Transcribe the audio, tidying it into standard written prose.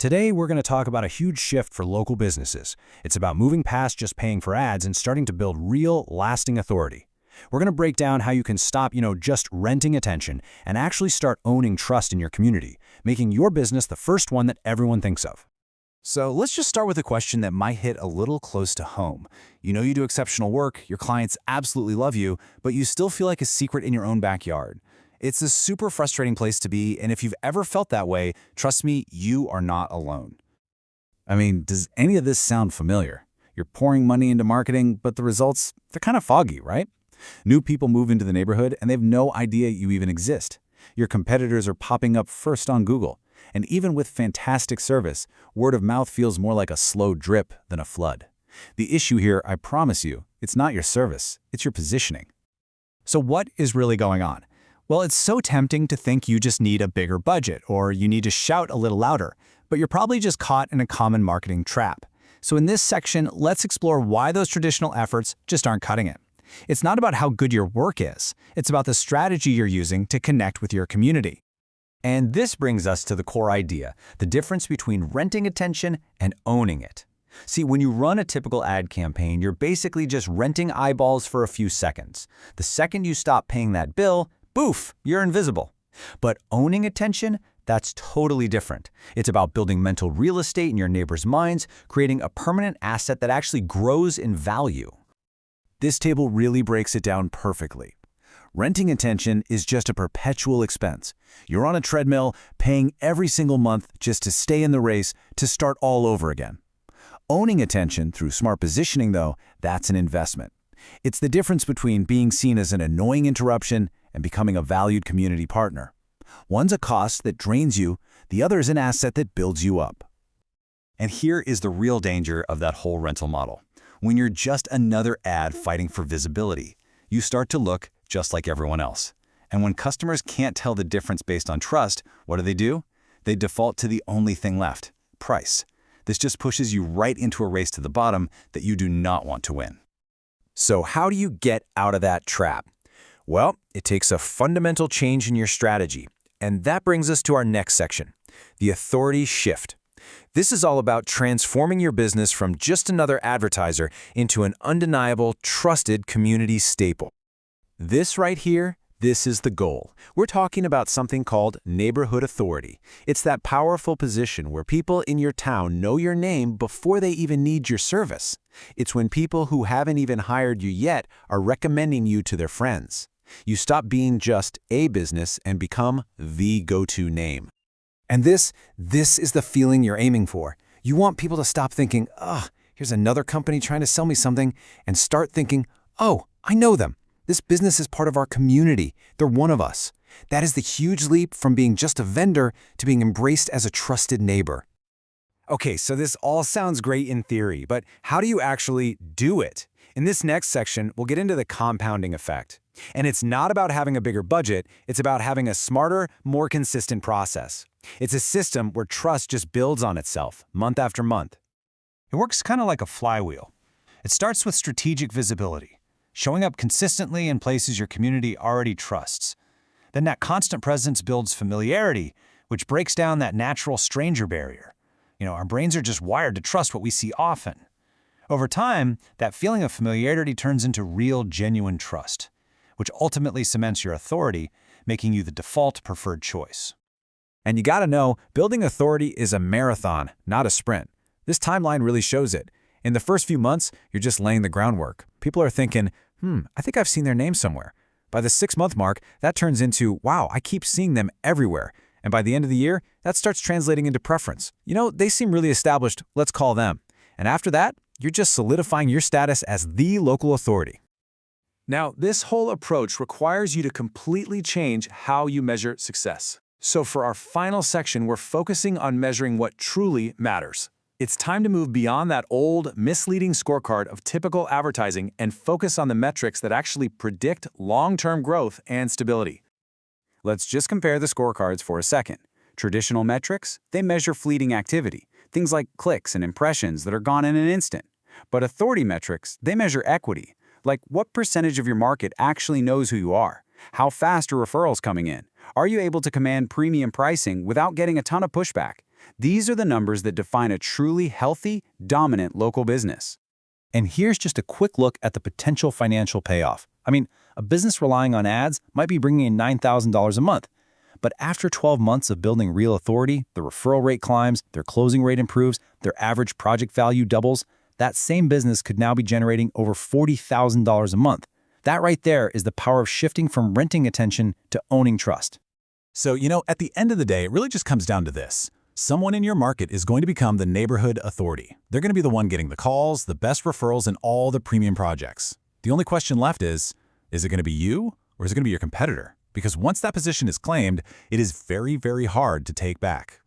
Today, we're going to talk about a huge shift for local businesses. It's about moving past just paying for ads and starting to build real, lasting authority. We're going to break down how you can stop, just renting attention and actually start owning trust in your community, making your business the first one that everyone thinks of. So let's just start with a question that might hit a little close to home. You know you do exceptional work, your clients absolutely love you, but you still feel like a secret in your own backyard. It's a super frustrating place to be, and if you've ever felt that way, trust me, you are not alone. I mean, does any of this sound familiar? You're pouring money into marketing, but the results, they're kind of foggy, right? New people move into the neighborhood, and they have no idea you even exist. Your competitors are popping up first on Google. And even with fantastic service, word of mouth feels more like a slow drip than a flood. The issue here, I promise you, it's not your service, it's your positioning. So what is really going on? Well, it's so tempting to think you just need a bigger budget or you need to shout a little louder, but you're probably just caught in a common marketing trap. So in this section, let's explore why those traditional efforts just aren't cutting it. It's not about how good your work is, it's about the strategy you're using to connect with your community. And this brings us to the core idea, the difference between renting attention and owning it. See, when you run a typical ad campaign, you're basically just renting eyeballs for a few seconds. The second you stop paying that bill, boof, you're invisible. But owning attention, that's totally different. It's about building mental real estate in your neighbors' minds, creating a permanent asset that actually grows in value. This table really breaks it down perfectly. Renting attention is just a perpetual expense. You're on a treadmill, paying every single month just to stay in the race, to start all over again. Owning attention through smart positioning, though, that's an investment. It's the difference between being seen as an annoying interruption and becoming a valued community partner. One's a cost that drains you, the other is an asset that builds you up. And here is the real danger of that whole rental model. When you're just another ad fighting for visibility, you start to look just like everyone else. And when customers can't tell the difference based on trust, what do? They default to the only thing left, price. This just pushes you right into a race to the bottom that you do not want to win. So how do you get out of that trap? Well, it takes a fundamental change in your strategy. And that brings us to our next section, the authority shift. This is all about transforming your business from just another advertiser into an undeniable, trusted community staple. This right here, this is the goal. We're talking about something called neighborhood authority. It's that powerful position where people in your town know your name before they even need your service. It's when people who haven't even hired you yet are recommending you to their friends. You stop being just a business and become the go-to name. And this is the feeling you're aiming for. You want people to stop thinking, here's another company trying to sell me something, and start thinking, oh, I know them. This business is part of our community. They're one of us. That is the huge leap from being just a vendor to being embraced as a trusted neighbor. Okay, so this all sounds great in theory, but how do you actually do it? In this next section, we'll get into the compounding effect. And it's not about having a bigger budget, it's about having a smarter, more consistent process. It's a system where trust just builds on itself, month after month. It works kind of like a flywheel. It starts with strategic visibility, showing up consistently in places your community already trusts. Then that constant presence builds familiarity, which breaks down that natural stranger barrier. Our brains are just wired to trust what we see often. Over time, that feeling of familiarity turns into real, genuine trust, which ultimately cements your authority, making you the default preferred choice. And you gotta know, building authority is a marathon, not a sprint. This timeline really shows it. In the first few months, you're just laying the groundwork. People are thinking, I think I've seen their name somewhere. By the 6-month mark, that turns into, wow, I keep seeing them everywhere. And by the end of the year, that starts translating into preference. They seem really established, let's call them. And after that, you're just solidifying your status as the local authority. Now, this whole approach requires you to completely change how you measure success. So for our final section, we're focusing on measuring what truly matters. It's time to move beyond that old, misleading scorecard of typical advertising and focus on the metrics that actually predict long-term growth and stability. Let's just compare the scorecards for a second. Traditional metrics, they measure fleeting activity, things like clicks and impressions that are gone in an instant. But authority metrics, they measure equity, like what percentage of your market actually knows who you are, how fast are referrals coming in, are you able to command premium pricing without getting a ton of pushback? These are the numbers that define a truly healthy, dominant local business. And here's just a quick look at the potential financial payoff. I mean, a business relying on ads might be bringing in $9,000 a month. But after 12 months of building real authority, the referral rate climbs, their closing rate improves, their average project value doubles, that same business could now be generating over $40,000 a month. That right there is the power of shifting from renting attention to owning trust. So, at the end of the day, it really just comes down to this. Someone in your market is going to become the neighborhood authority. They're going to be the one getting the calls, the best referrals, and all the premium projects. The only question left is it going to be you or is it going to be your competitor? Because once that position is claimed, it is very, very hard to take back.